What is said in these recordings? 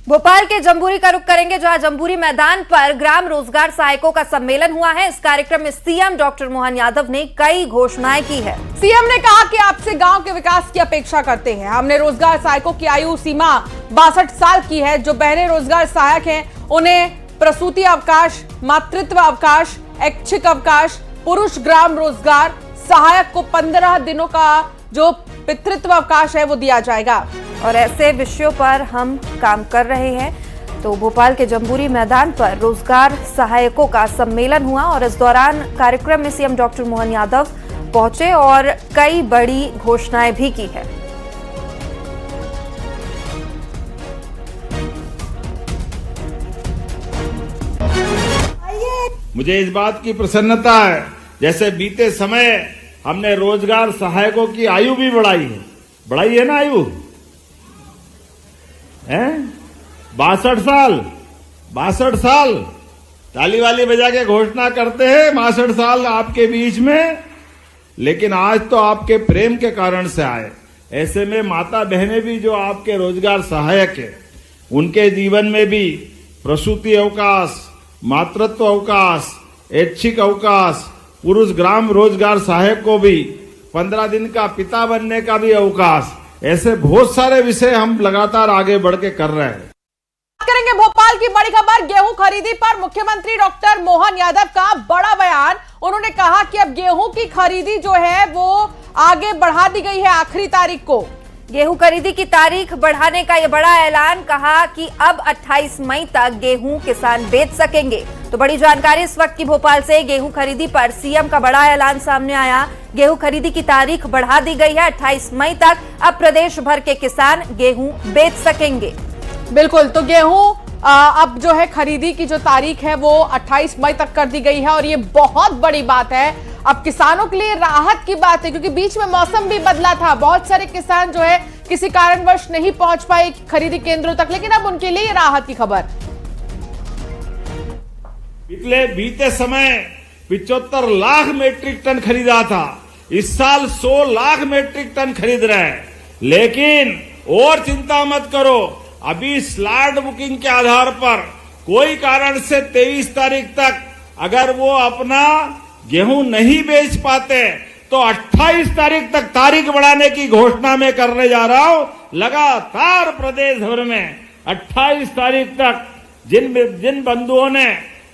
भोपाल के जम्बूरी का रुख करेंगे, जहां जम्बूरी मैदान पर ग्राम रोजगार सहायकों का सम्मेलन हुआ है। इस कार्यक्रम में सीएम डॉक्टर मोहन यादव ने कई घोषणाएं की है। सीएम ने कहा कि आपसे गांव के विकास की अपेक्षा करते हैं। हमने रोजगार सहायकों की आयु सीमा 62 साल की है। जो बहनें रोजगार सहायक हैं उन्हें प्रसूति अवकाश, मातृत्व अवकाश, ऐच्छिक अवकाश, पुरुष ग्राम रोजगार सहायक को 15 दिनों का जो पितृत्व अवकाश है वो दिया जाएगा। और ऐसे विषयों पर हम काम कर रहे हैं। तो भोपाल के जम्बूरी मैदान पर रोजगार सहायकों का सम्मेलन हुआ और इस दौरान कार्यक्रम में सीएम डॉक्टर मोहन यादव पहुंचे और कई बड़ी घोषणाएं भी की है। मुझे इस बात की प्रसन्नता है, जैसे बीते समय हमने रोजगार सहायकों की आयु भी बढ़ाई है ना आयु है 62 साल ताली वाली बजा के घोषणा करते हैं 62 साल आपके बीच में, लेकिन आज तो आपके प्रेम के कारण से आए। ऐसे में माता बहनें भी जो आपके रोजगार सहायक है उनके जीवन में भी प्रसूति अवकाश, मातृत्व अवकाश, ऐच्छिक अवकाश, पुरुष ग्राम रोजगार सहायक को भी 15 दिन का पिता बनने का भी अवकाश, ऐसे बहुत सारे विषय हम लगातार आगे बढ़ के कर रहे हैं। बात करेंगे भोपाल की बड़ी खबर, गेहूं खरीदी पर मुख्यमंत्री डॉक्टर मोहन यादव का बड़ा बयान। उन्होंने कहा कि अब गेहूं की खरीदी जो है वो आगे बढ़ा दी गई है आखिरी तारीख को। गेहूं खरीदी की तारीख बढ़ाने का यह बड़ा ऐलान, कहा कि अब 28 मई तक गेहूं किसान बेच सकेंगे। तो बड़ी जानकारी इस वक्त की भोपाल से। गेहूं खरीदी पर सीएम का बड़ा ऐलान सामने आया। गेहूं खरीदी की तारीख बढ़ा दी गई है 28 मई तक। अब प्रदेश भर के किसान गेहूं बेच सकेंगे। बिल्कुल, तो गेहूं अब जो है खरीदी की जो तारीख है वो 28 मई तक कर दी गई है और ये बहुत बड़ी बात है। अब किसानों के लिए राहत की बात है, क्योंकि बीच में मौसम भी बदला था। बहुत सारे किसान जो है किसी कारणवश नहीं पहुंच पाए खरीदी केंद्रों तक, लेकिन अब उनके लिए राहत की खबर। बीते समय 75 लाख मीट्रिक टन खरीदा था, इस साल 100 लाख मीट्रिक टन खरीद रहे हैं। लेकिन और चिंता मत करो, अभी स्लॉट बुकिंग के आधार पर कोई कारण से 23 तारीख तक अगर वो अपना गेहूं नहीं बेच पाते तो 28 तारीख तक तारीख बढ़ाने की घोषणा मैं करने जा रहा हूं। लगातार प्रदेश भर में 28 तारीख तक जिन बंधुओं ने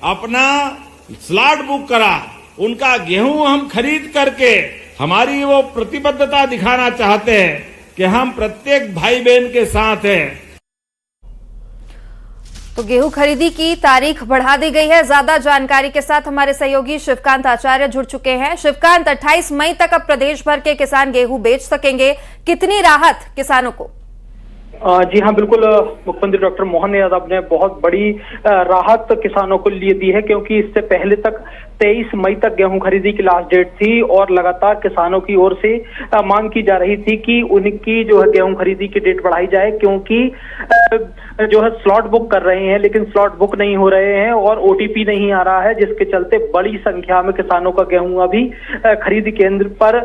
अपना स्लॉट बुक करा उनका गेहूं हम खरीद करके हमारी वो प्रतिबद्धता दिखाना चाहते हैं कि हम प्रत्येक भाई बहन के साथ हैं। तो गेहूं खरीदी की तारीख बढ़ा दी गई है। ज्यादा जानकारी के साथ हमारे सहयोगी शिवकांत आचार्य जुड़ चुके हैं। शिवकांत, 28 मई तक अब प्रदेश भर के किसान गेहूं बेच सकेंगे, कितनी राहत किसानों को? जी हाँ, बिल्कुल। मुख्यमंत्री डॉक्टर मोहन यादव ने बहुत बड़ी राहत किसानों को लिए दी है, क्योंकि इससे पहले तक 23 मई तक गेहूं खरीदी की लास्ट डेट थी और लगातार किसानों की ओर से मांग की जा रही थी कि उनकी जो है गेहूं खरीदी की डेट बढ़ाई जाए, क्योंकि जो है स्लॉट बुक कर रहे हैं लेकिन स्लॉट बुक नहीं हो रहे हैं और ओटीपी नहीं आ रहा है, जिसके चलते बड़ी संख्या में किसानों का गेहूं अभी खरीद केंद्र पर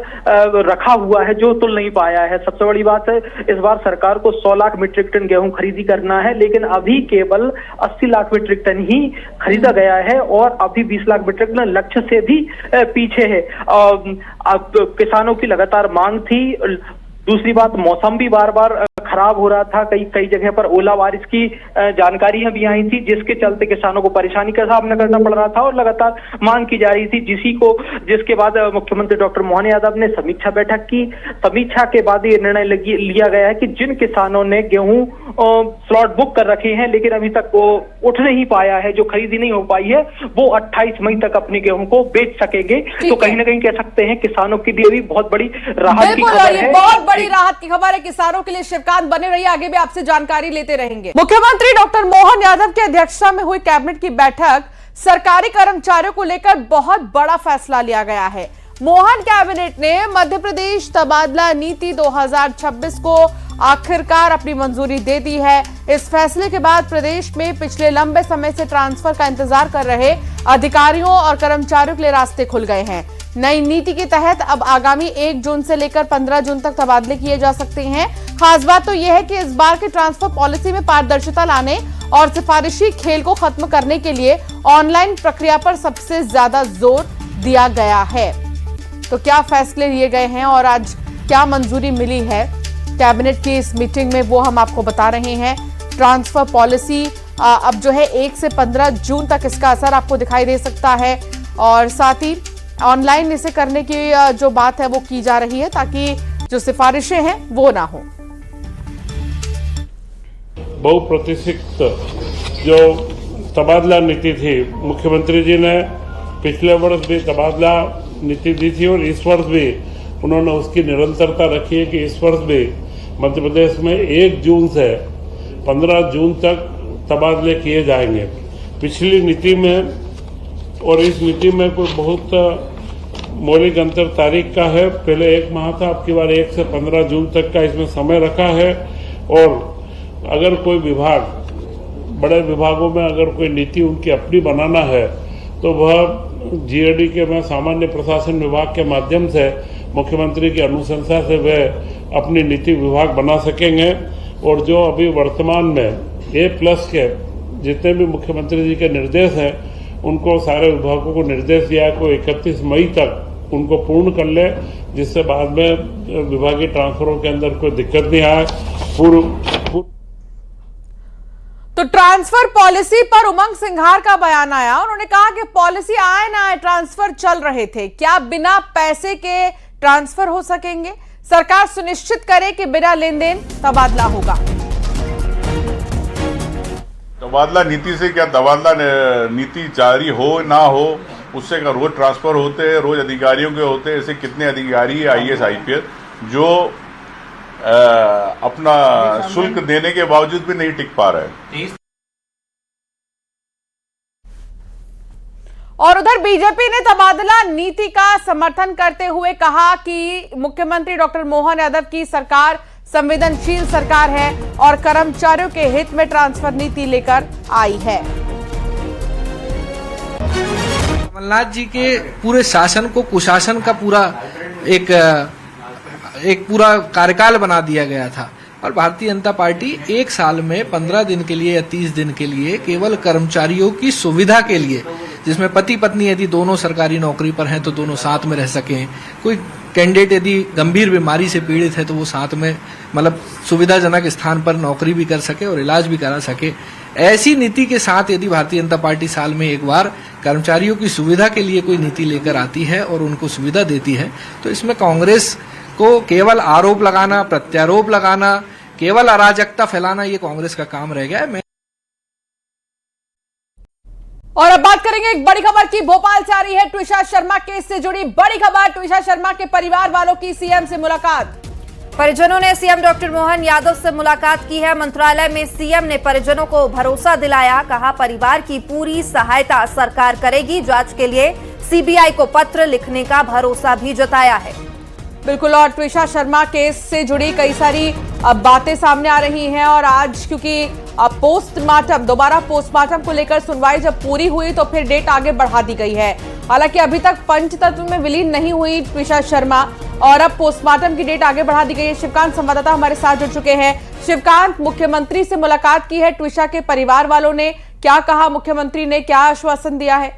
रखा हुआ है जो तुल नहीं पाया है। सबसे बड़ी बात है, इस बार सरकार को 100 लाख मीट्रिक टन गेहूं खरीदी करना है, लेकिन अभी केवल 80 लाख मीट्रिक टन ही खरीदा गया है और अभी 20 लाख मीट्रिक टन लक्ष्य से भी पीछे है। अब किसानों की लगातार मांग थी। दूसरी बात, मौसम भी बार बार खराब हो रहा था, कई जगह पर ओला बारिश की जानकारियां भी आई थी, जिसके चलते किसानों को परेशानी का सामना करना पड़ रहा था और लगातार मांग की जा रही थी, जिसके बाद मुख्यमंत्री डॉक्टर मोहन यादव ने समीक्षा बैठक की। समीक्षा के बाद ये निर्णय लिया गया है कि जिन किसानों ने गेहूं स्लॉट बुक कर रखे हैं लेकिन अभी तक वो उठ नहीं पाया है, जो खरीदी नहीं हो पाई है, वो 28 मई तक अपने गेहूं को बेच सकेंगे। तो कहीं ना कहीं कह सकते हैं किसानों के लिए भी बहुत बड़ी राहत की खबर है। बहुत बड़ी राहत की खबर है किसानों के लिए। शिवकांत, बने रहिए, आगे भी आपसे जानकारी लेते रहेंगे। मुख्यमंत्री डॉक्टर मोहन यादव की अध्यक्षता में हुई कैबिनेट की बैठक, सरकारी कर्मचारियों को लेकर बहुत बड़ा फैसला लिया गया है। मोहन कैबिनेट ने मध्य प्रदेश तबादला नीति 2026 को आखिरकार अपनी मंजूरी दे दी है। इस फैसले के बाद प्रदेश में पिछले लंबे समय से ट्रांसफर का इंतजार कर रहे अधिकारियों और कर्मचारियों के लिए रास्ते खुल गए हैं। नई नीति के तहत अब आगामी 1 जून से लेकर 15 जून तक तबादले किए जा सकते हैं। खास बात तो यह है कि इस बार की ट्रांसफर पॉलिसी में पारदर्शिता लाने और सिफारिशी खेल को खत्म करने के लिए ऑनलाइन प्रक्रिया पर सबसे ज्यादा जोर दिया गया है। तो क्या फैसले लिए गए हैं और आज क्या मंजूरी मिली है कैबिनेट की इस मीटिंग में, वो हम आपको बता रहे हैं। ट्रांसफर पॉलिसी अब जो है 1 से 15 जून तक इसका असर आपको दिखाई दे सकता है और साथ ही ऑनलाइन इसे करने की जो बात है वो की जा रही है ताकि जो सिफारिशें हैं वो ना हो। बहुप्रतीक्षित जो तबादला नीति थी, मुख्यमंत्री जी ने पिछले वर्ष भी तबादला नीति दी थी और इस वर्ष भी उन्होंने उसकी निरंतरता रखी है कि इस वर्ष भी मध्य प्रदेश में 1 जून से 15 जून तक तबादले किए जाएंगे। पिछली नीति में और इस नीति में कोई बहुत मौलिक अंतर तारीख का है। पहले 1 माह था, अब की बार 1 से 15 जून तक का इसमें समय रखा है। और अगर कोई विभाग, बड़े विभागों में अगर कोई नीति उनकी अपनी बनाना है तो वह जीएडी के में सामान्य प्रशासन विभाग के माध्यम से मुख्यमंत्री की अनुशंसा से वह अपनी नीति विभाग बना सकेंगे। और जो अभी वर्तमान में A+ के जितने भी मुख्यमंत्री जी के निर्देश हैं उनको सारे विभागों को निर्देश दिया है को 31 मई तक उनको पूर्ण कर ले, जिससे बाद में विभागीय ट्रांसफरों के अंदर कोई दिक्कत नहीं आए। तो ट्रांसफर पॉलिसी पर उमंग सिंघार का बयान आया। उन्होंने कहा कि पॉलिसी आए ना आए ट्रांसफर चल रहे थे, क्या बिना पैसे के ट्रांसफर हो सकेंगे? सरकार सुनिश्चित करे कि बिना लेन देन तबादला होगा। तबादला नीति से क्या, तबादला नीति जारी हो ना हो उससे का रोज ट्रांसफर होते हैं, रोज अधिकारियों के होते हैं। ऐसे कितने अधिकारी IAS IPS जो अपना शुल्क देने के बावजूद भी नहीं टिक पा रहे। और उधर बीजेपी ने तबादला नीति का समर्थन करते हुए कहा कि मुख्यमंत्री डॉक्टर मोहन यादव की सरकार संवेदनशील सरकार है और कर्मचारियों के हित में ट्रांसफर नीति लेकर आई है। कमलनाथ जी के पूरे शासन को कुशासन का पूरा एक पूरा कार्यकाल बना दिया गया था और भारतीय जनता पार्टी 1 साल में 15 दिन के लिए या 30 दिन के लिए केवल कर्मचारियों की सुविधा के लिए, जिसमें पति पत्नी यदि दोनों सरकारी नौकरी पर हैं तो दोनों साथ में रह सकें, कोई कैंडिडेट यदि गंभीर बीमारी से पीड़ित है तो वो साथ में मतलब सुविधाजनक स्थान पर नौकरी भी कर सके और इलाज भी करा सके, ऐसी नीति के साथ यदि भारतीय जनता पार्टी साल में एक बार कर्मचारियों की सुविधा के लिए कोई नीति लेकर आती है और उनको सुविधा देती है तो इसमें कांग्रेस को केवल आरोप लगाना, प्रत्यारोप लगाना, केवल अराजकता फैलाना, ये कांग्रेस का काम रह गया है। और अब बात करेंगे एक बड़ी खबर की। भोपाल से आ रही है ट्विशा शर्मा केस से जुड़ी बड़ी खबर। ट्विशा शर्मा के परिवार वालों की सीएम से मुलाकात। परिजनों ने सीएम डॉक्टर मोहन यादव से मुलाकात की है। मंत्रालय में सीएम ने परिजनों को भरोसा दिलाया, कहा परिवार की पूरी सहायता सरकार करेगी। जांच के लिए सीबीआई को पत्र लिखने का भरोसा भी जताया है। बिल्कुल, और ट्विशा शर्मा केस से जुड़ी कई सारी बातें सामने आ रही हैं और आज क्योंकि पोस्टमार्टम, दोबारा पोस्टमार्टम को लेकर सुनवाई जब पूरी हुई तो फिर डेट आगे बढ़ा दी गई है। हालांकि अभी तक पंचतत्व में विलीन नहीं हुई ट्विशा शर्मा और अब पोस्टमार्टम की डेट आगे बढ़ा दी गई है। शिवकांत संवाददाता हमारे साथ जुड़ चुके हैं। शिवकांत, मुख्यमंत्री से मुलाकात की है ट्विशा के परिवार वालों ने, क्या कहा मुख्यमंत्री ने, क्या आश्वासन दिया है?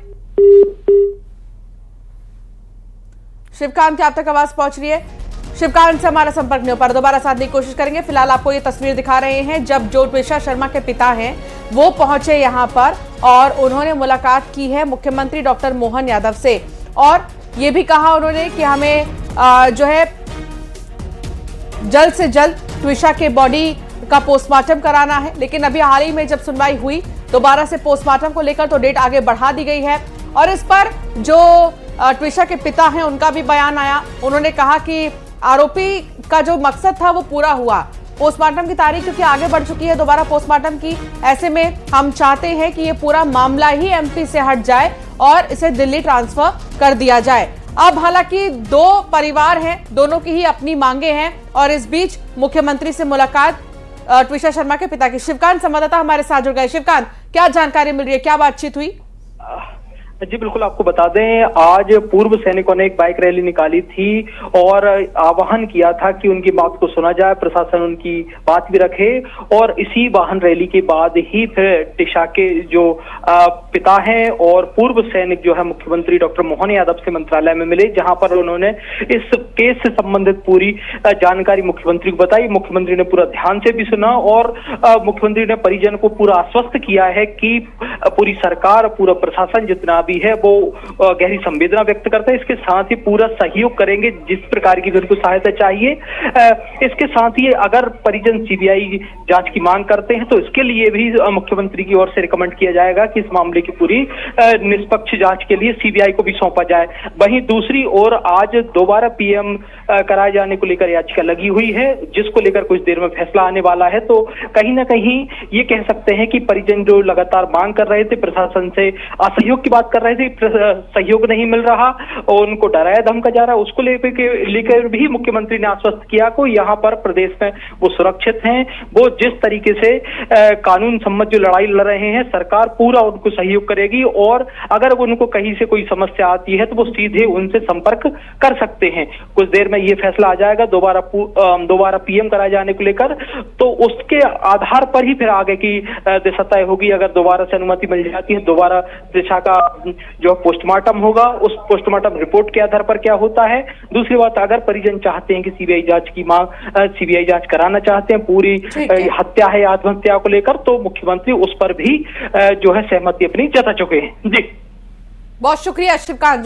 शिवकांत, क्या आप तक आवाज पहुंच रही है? शिवकांत से हमारा संपर्क नहीं हो पा रहा, दोबारा साधने की कोशिश करेंगे। फिलहाल आपको ये तस्वीर दिखा रहे हैं जब जो ट्विशा शर्मा के पिता हैं वो पहुंचे यहां पर और उन्होंने मुलाकात की है मुख्यमंत्री डॉक्टर मोहन यादव से और ये भी कहा उन्होंने कि हमें जो है जल्द से जल्द ट्विशा के बॉडी का पोस्टमार्टम कराना है। लेकिन अभी हाल ही में जब सुनवाई हुई दोबारा से पोस्टमार्टम को लेकर तो डेट आगे बढ़ा दी गई है और इस पर जो ट्विशा के पिता हैं उनका भी बयान आया। उन्होंने कहा कि आरोपी का जो मकसद था वो पूरा हुआ। पोस्टमार्टम की तारीख क्योंकि आगे बढ़ चुकी है दोबारा पोस्टमार्टम की, ऐसे में हम चाहते हैं कि ये पूरा मामला ही एमपी से हट जाए और इसे दिल्ली ट्रांसफर कर दिया जाए। अब हालांकि 2 परिवार हैं, दोनों की ही अपनी मांगे हैं और इस बीच मुख्यमंत्री से मुलाकात ट्विशा शर्मा के पिता की। शिवकांत संवाददाता हमारे साथ जुड़ गए। शिवकांत, क्या जानकारी मिल रही है, क्या बातचीत हुई? जी बिल्कुल, आपको बता दें, आज पूर्व सैनिकों ने एक बाइक रैली निकाली थी और आह्वान किया था कि उनकी बात को सुना जाए, प्रशासन उनकी बात भी रखे। और इसी वाहन रैली के बाद ही फिर टिशा के जो पिता हैं और पूर्व सैनिक जो है मुख्यमंत्री डॉक्टर मोहन यादव से मंत्रालय में मिले, जहां पर उन्होंने इस केस से संबंधित पूरी जानकारी मुख्यमंत्री को बताई। मुख्यमंत्री ने पूरा ध्यान से भी सुना और मुख्यमंत्री ने परिजन को पूरा आश्वस्त किया है कि पूरी सरकार, पूरा प्रशासन जितना भी है वो गहरी संवेदना व्यक्त करता है। इसके साथ ही पूरा सहयोग करेंगे जिस प्रकार की उनको सहायता चाहिए। इसके साथ ही अगर परिजन सीबीआई जांच की मांग करते हैं तो इसके लिए भी मुख्यमंत्री की ओर से रिकमेंड किया जाएगा कि इस मामले की पूरी निष्पक्ष जांच के लिए सीबीआई को भी सौंपा जाए। वहीं दूसरी ओर आज दोबारा पीएम कराए जाने को लेकर याचिका लगी हुई है, जिसको लेकर कुछ देर में फैसला आने वाला है। तो कहीं ना कहीं ये कह सकते हैं कि परिजन जो लगातार मांग कर रहे थे, प्रशासन से असहयोग की बात कर रहे थे, सहयोग नहीं मिल रहा और उनको डराया धमका जा रहा है, उसको लेकर भी मुख्यमंत्री ने आश्वस्त किया को यहाँ पर प्रदेश में वो सुरक्षित हैं। वो जिस तरीके से कानून सम्मत जो लड़ाई लड़ रहे हैं, सरकार पूरा उनको सहयोग करेगी और अगर उनको कहीं से कोई समस्या आती है तो वो सीधे उनसे संपर्क कर सकते हैं। कुछ देर में ये फैसला आ जाएगा दोबारा पीएम कराए जाने को लेकर, तो उसके आधार पर ही फिर आगे की दिशा तय होगी। अगर दोबारा से अनुमति मिल जाती है, दोबारा दिशा का जो पोस्टमार्टम होगा, उस पोस्टमार्टम रिपोर्ट के आधार पर क्या होता है। दूसरी बात, अगर परिजन चाहते हैं कि सीबीआई जांच कराना चाहते हैं पूरी हत्या है आत्महत्या को लेकर, तो मुख्यमंत्री उस पर भी जो है सहमति अपनी जता चुके हैं। जी बहुत शुक्रिया शिवकांत।